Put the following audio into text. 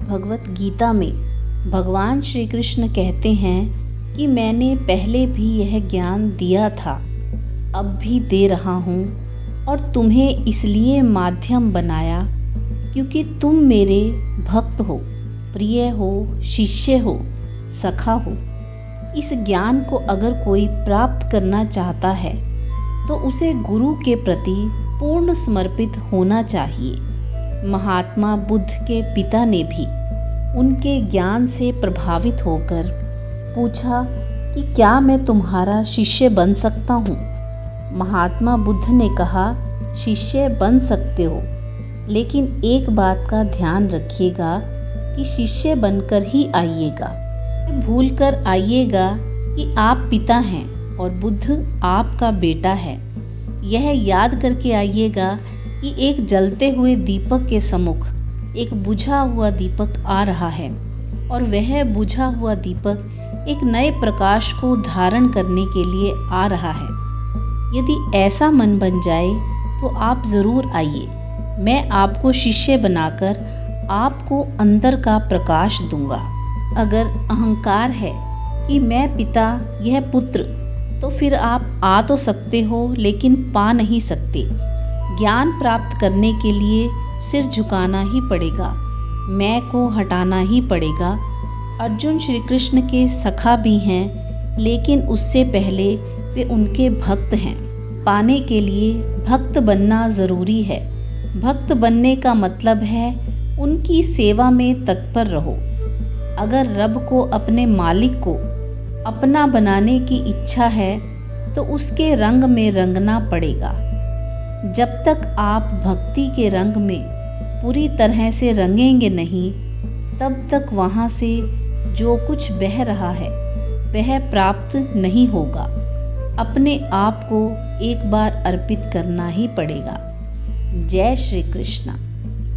भगवत गीता में भगवान श्री कृष्ण कहते हैं कि मैंने पहले भी यह ज्ञान दिया था, अब भी दे रहा हूँ और तुम्हें इसलिए माध्यम बनाया क्योंकि तुम मेरे भक्त हो, प्रिय हो, शिष्य हो, सखा हो। इस ज्ञान को अगर कोई प्राप्त करना चाहता है तो उसे गुरु के प्रति पूर्ण समर्पित होना चाहिए। महात्मा बुद्ध के पिता ने भी उनके ज्ञान से प्रभावित होकर पूछा कि क्या मैं तुम्हारा शिष्य बन सकता हूँ। महात्मा बुद्ध ने कहा, शिष्य बन सकते हो, लेकिन एक बात का ध्यान रखिएगा कि शिष्य बनकर ही आइएगा। भूल कर आइएगा कि आप पिता हैं और बुद्ध आपका बेटा है। यह याद करके आइएगा कि एक जलते हुए दीपक के सम्मुख एक बुझा हुआ दीपक आ रहा है और वह बुझा हुआ दीपक एक नए प्रकाश को धारण करने के लिए आ रहा है। यदि ऐसा मन बन जाए तो आप ज़रूर आइए। मैं आपको शिष्य बनाकर आपको अंदर का प्रकाश दूंगा। अगर अहंकार है कि मैं पिता, यह पुत्र, तो फिर आप आ तो सकते हो लेकिन पा नहीं सकते। ज्ञान प्राप्त करने के लिए सिर झुकाना ही पड़ेगा, मैं को हटाना ही पड़ेगा। अर्जुन श्री कृष्ण के सखा भी हैं, लेकिन उससे पहले वे उनके भक्त हैं। पाने के लिए भक्त बनना ज़रूरी है। भक्त बनने का मतलब है उनकी सेवा में तत्पर रहो। अगर रब को अपने मालिक को अपना बनाने की इच्छा है तो उसके रंग में रंगना पड़ेगा। जब तक आप भक्ति के रंग में पूरी तरह से रंगेंगे नहीं, तब तक वहाँ से जो कुछ बह रहा है वह प्राप्त नहीं होगा। अपने आप को एक बार अर्पित करना ही पड़ेगा। जय श्री कृष्ण।